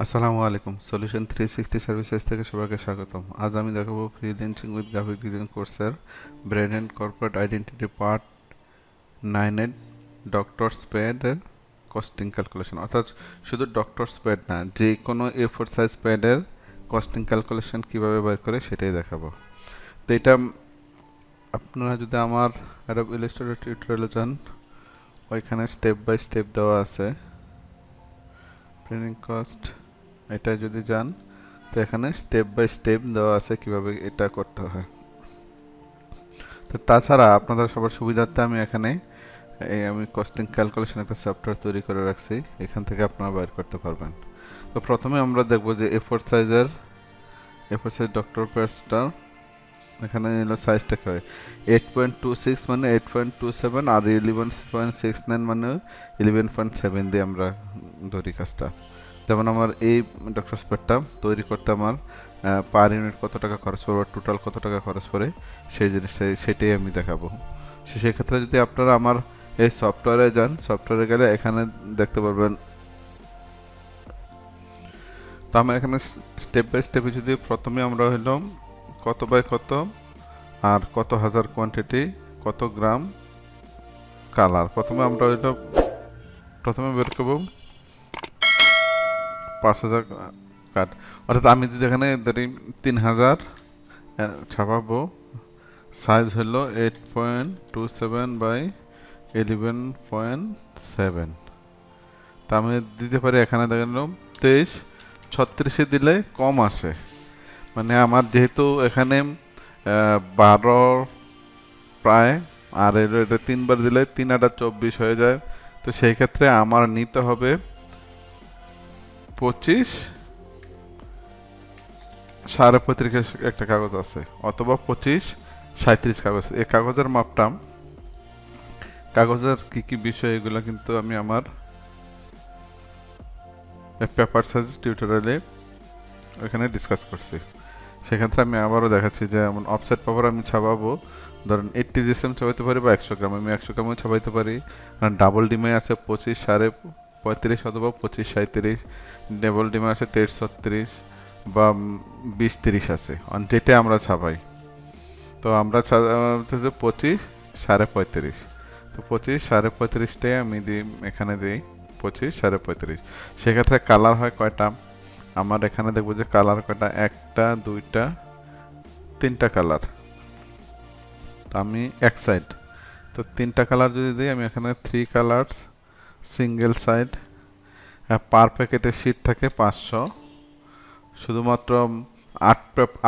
আসসালামু আলাইকুম solution 360 services থেকে সবাইকে স্বাগতম। আজ আমি দেখাবো ফ্রিল্যান্সিং উইথ গ্রাফিক ডিজাইন কোর্সের brand and corporate identity part 9 এর ডক্টর স্প্যাডের কস্টিং ক্যালকুলেশন, অর্থাৎ শুধু ডক্টর স্প্যাড না, যে কোনো A4 সাইজ প্যাডের কস্টিং ক্যালকুলেশন কিভাবে বের করে সেটাই দেখাবো। তো এটা আপনারা যদি আমার অ্যাডোব ইলাস্ট্রেটর টিউটোরিয়ালে যান, ওইখানে স্টেপ বাই স্টেপ দেওয়া আছে। প্রিন্টিং কস্ট এটা যদি যান, তো এখানে স্টেপ বাই স্টেপ দেওয়া আছে কিভাবে এটা করতে হয়। তো তাছাড়া আপনাদের সবার সুবিধার্থে আমি এখানে আমি কস্টিং ক্যালকুলেশন একটা সফটওয়্যার তৈরি করে রাখছি, এখান থেকে আপনারা বাইর করতে পারবেন। তো প্রথমে আমরা দেখব যে A4 সাইজ ডক্টর পেজটা এখানে নিলো সাইজটা কি হয়। 8.26 মানে 8.27, আর 11.69 মানে 11.7 দিয়ে আমরা ধরি কাজটা। যেমন আমার এই ডক্টর স্পেডটা তৈরি করতে আমার পার ইউনিট কত টাকা খরচ পড়বে, টোটাল কত টাকা খরচ পড়ে, সেই জিনিসটাই সেটাই আমি দেখাবো। সেক্ষেত্রে যদি আপনারা আমার এই সফটওয়্যারে যান, সফটওয়্যারে গেলে এখানে দেখতে পারবেন। তো আমরা এখানে স্টেপ বাই স্টেপে যদি প্রথমে আমরা হইলাম কত বাই কত আর কত হাজার কোয়ান্টিটি, কত গ্রাম কালার, প্রথমে বের করবো 5,000 কাঠ। অর্থাৎ আমি যদি এখানে ধরি 3,000 ছাপাবো, সাইজ হলো 8.27 বাই 11.7। তা আমি দিতে পারি এখানে দেখলাম 23-36 দিলে কম আসে। মানে আমার যেহেতু এখানে 12 প্রায়, আর এটা 3 বার দিলে 3 আর 24 হয়ে যায়। তো সেই ক্ষেত্রে আমার নিতে হবে 25 35.5 একটা কাগজ আছে, অথবা 25-37 কাগজ। এই কাগজের মাপটা, কাগজের কি কি বিষয়, এগুলো কিন্তু আমি আমার পেপার সাইজ টিউটোরিয়ালে ওখানে ডিসকাস করছি। সেক্ষেত্রে আমি আবারও দেখাচ্ছি যে এমন অফসেট পেপার আমি ছাপাবো, ধরেন 80 জিএসএম ছাপাইতে পারি বা 100 গ্রাম, আমি 100 গ্রামও ছাপাইতে পারি। ডাবল ডিমে আছে 25-35 অথবা 25-37, ডাবল ডিমে আছে 23-36 বা 20-30 আছে, যেটা আমরা ছাপাই। তো আমরা 25-35, তো 25-35টাই আমি দিই, এখানে দিই 25-35। সেক্ষেত্রে কালার হয় কয়টা, আমার এখানে দেখবো যে কালার কয়টা, 1টা 2টা 3টা কালার। তো আমি এক সাইড, তো 3টা কালার যদি দিই, আমি এখানে 3 কালার্স সিঙ্গেল সাইড। পার প্যাকেটে শিট থাকে 500, শুধুমাত্র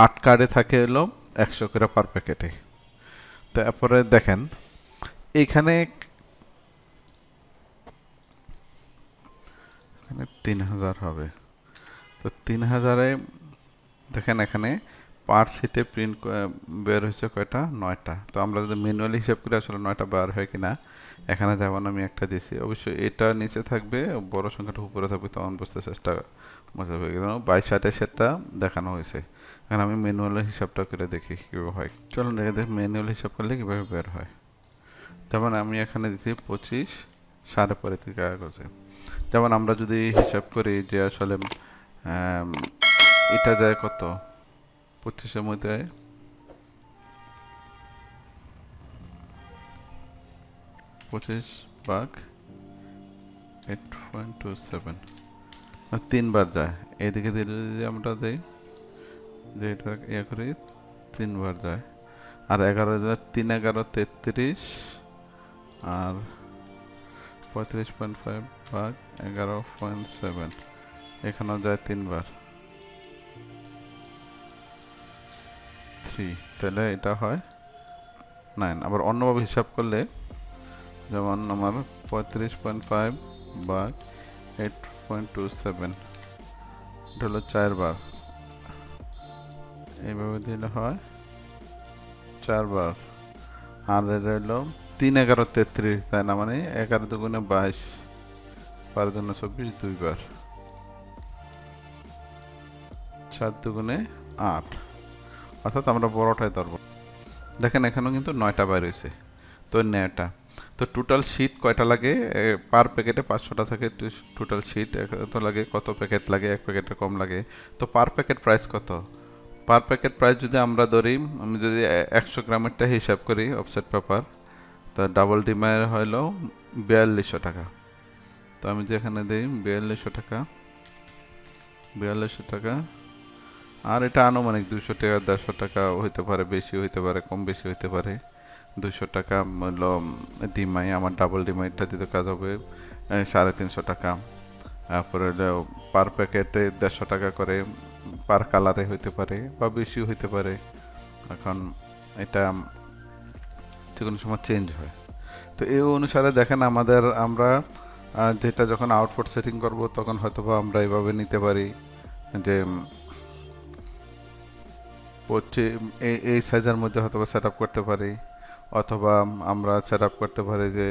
8 কার্ডে থাকে হলো 100 করে পার প্যাকেটে। তারপরে দেখেন এইখানে 3,000 হবে। তো 3,000-এ দেখেন এখানে পার শিটে প্রিন্ট বের হয়েছে কয়টা, 9টা। তো আমরা যদি ম্যানুয়ালি হিসাব করি আসলে 9টা বার হয় কিনা, এখানে যেমন আমি একটা দিয়েছি, অবশ্যই এটা নিচে থাকবে, বড় সংখ্যাটা উপরে থাকবে, তখন বুঝতে চেষ্টা মজা হয়ে গেল। 22-28-এরটা দেখানো হয়েছে। এখন আমি ম্যানুয়ালি হিসাবটা করে দেখি কীভাবে হয়। চলুন দেখি ম্যানুয়াল হিসাব করলে কীভাবে বের হয়। যেমন আমি এখানে দিচ্ছি 25-35 কাগজে। যেমন আমরা যদি হিসাব করি যে আসলে এটা যায় কত, 25-এর মধ্যে 25/8.27, 3 বার যায়। এইদিকে দিলে যদি আমরা দিই যে এটা ইয়ে করি, 3 বার যায়। আর 11 3-11-33, আর 35.5/11.7, এখানেও যায় 3 বার, 3। তাহলে এটা হয় 9। আবার অন্যভাবে হিসাব করলে, যেমন আমার 35.5/8.27, এটা হলো 4 বার, এইভাবে দিলে হয় 4 বার। আর এটা হলো 3-11-33, তাই না, মানে 11×2=22, 12×24, 2 বার, 4×2=8, অর্থাৎ আমরা বড়টাই ধরবো। দেখেন এখানেও কিন্তু 9টা বাইর হয়েছে, তো 9টা। তো টোটাল শিট কয়টা লাগে, পার প্যাকেটে 500টা থাকে টোটাল শিট, কত লাগে, কত প্যাকেট লাগে, এক প্যাকেটের কম লাগে। তো পার প্যাকেট প্রাইস কত? পার প্যাকেট প্রাইস যদি আমরা ধরি, আমি যদি 100 গ্রামেরটা হিসাব করি অফসেট পেপার, তা ডাবল ডিমের হলো 4200 টাকা। তো আমি যে এখানে দিই 4200 টাকা, 4200 টাকা, আর এটা আনুমানিক 200 টাকা 150 টাকা হইতে পারে, বেশি হইতে পারে, কম বেশি হইতে পারে। 200 টাকা হলো ডিমাই, আমার ডাবল ডিমাইটা দিতে কাজ হবে 350 টাকা। তারপরে হলো পার প্যাকেটে 150 টাকা করে, পার কালারে হইতে পারে বা বেশি হইতে পারে। এখন এটা যে কোনো সময় চেঞ্জ হয়। তো এই অনুসারে দেখেন আমরা যেটা যখন আউটপুট সেটিং করব তখন হয়তোবা আমরা এইভাবে নিতে পারি যে এই সাইজের মধ্যে হয়তোবা সেট আপ করতে পারি, অথবা আমরা সেট আপ করতে পারি যে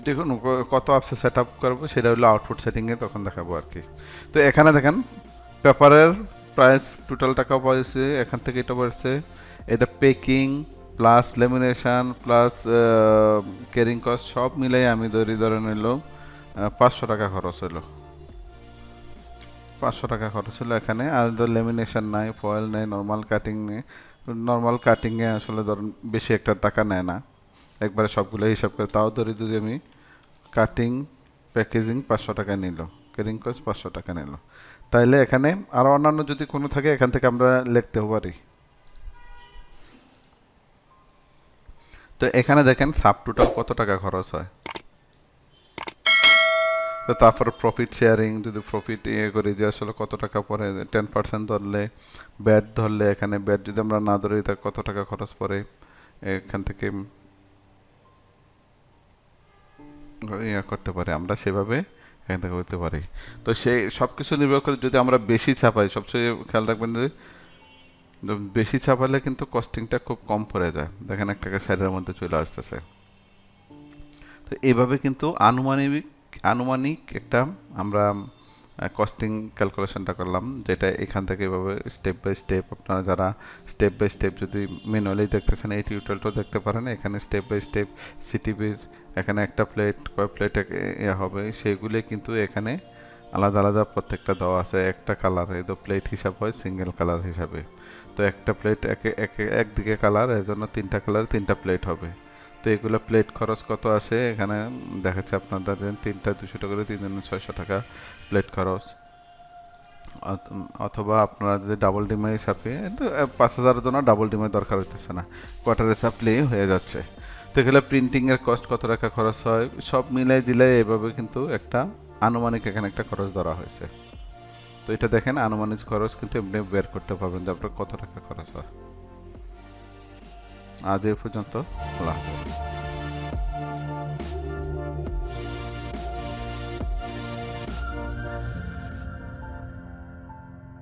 দেখুন কত আপসে সেট আপ করবো সেটা হলো আউটপুট সেটিংয়ে তখন দেখাবো আর কি। তো এখানে দেখেন পেপারের প্রাইস টোটাল টাকা পড়েছে, এখান থেকে এটা পড়েছে, এটা packing plus lamination plus carrying cost সব মিলাই আমি ধরে নিল 500 টাকা খরচ হলো। 500 টাকা খরচ হলো এখানে। আর লেমিনেশন নাই, ফয়েল নেই, নর্মাল কাটিং নেই। নর্মাল কাটিংয়ে আসলে ধরুন বেশি একটা টাকা নেয় না, একবারে সবগুলো হিসাব করে। তাও ধরি যদি আমি কাটিং প্যাকেজিং 500 টাকা নিল, ক্যারিং কস্ট 500 টাকা নিল, তাইলে এখানে আরও অন্যান্য যদি কোনো থাকে এখান থেকে আমরা লিখতেও পারি। তো এখানে দেখেন সাব টোটাল কত টাকা খরচ হয়। তো তারপর প্রফিট শেয়ারিং, যদি প্রফিট করি যে আসলে কত টাকা পড়ে, 10% ধরলে, ব্যাট ধরলে, এখানে ব্যাট যদি আমরা না ধরি তা কত টাকা খরচ পড়ে, এখান থেকে করতে পারি আমরা, সেভাবে এখান থেকে করতে পারি। তো সেই সব কিছু নির্ভর করে যদি আমরা বেশি ছাপাই, সবচেয়ে খেয়াল রাখবেন যে বেশি ছাপালে কিন্তু কস্টিংটা খুব কম পড়ে যায়। দেখেন 1 টাকা শাড়ির মধ্যে চলে আসতেছে। তো এইভাবে কিন্তু আনুমানিক আনুমানিক একটা আমরা কস্টিং ক্যালকুলেশনটা করলাম, যেটা এখান থেকে এভাবে স্টেপ বাই স্টেপ, আপনারা যারা স্টেপ বাই স্টেপ যদি ম্যানুয়ালি দেখতেছেন এই টিউটোরিয়ালটাও দেখতে পারেন। এখানে স্টেপ বাই স্টেপ সিটিভির এখানে একটা প্লেট কয় প্লেট হবে সেগুলি কিন্তু এখানে আলাদা আলাদা প্রত্যেকটা দেওয়া আছে। একটা কালারে তো প্লেট হিসাব হয় সিঙ্গেল কালার হিসাবে। তো একটা প্লেট একদিকে কালার, এর জন্য 3টা কালার 3টা প্লেট হবে। তো এগুলো প্লেট খরচ কত আসে এখানে দেখাচ্ছে আপনাদের, 3টা 200 টাকা করে, 3 জনের 600 টাকা প্লেট খরচ। অথবা আপনারা যদি ডাবল ডিমাই ছাপে, তো 5,000-এর জন্য ডাবল ডিমাই দরকার হইতেছে না, কোয়ার্টারে ছাপলেই হয়ে যাচ্ছে। তো এগুলো প্রিন্টিংয়ের কস্ট কত টাকা খরচ হয়, সব মিলাই জিলাই এভাবে কিন্তু একটা আনুমানিক এখানে একটা খরচ ধরা হয়েছে। তো এটা দেখেন আনুমানিক খরচ কিন্তু এমনি বের করতে পারবেন যে আপনার কত টাকা খরচ হয়। আজ এই পর্যন্ত, আল্লাহ হাফেজ।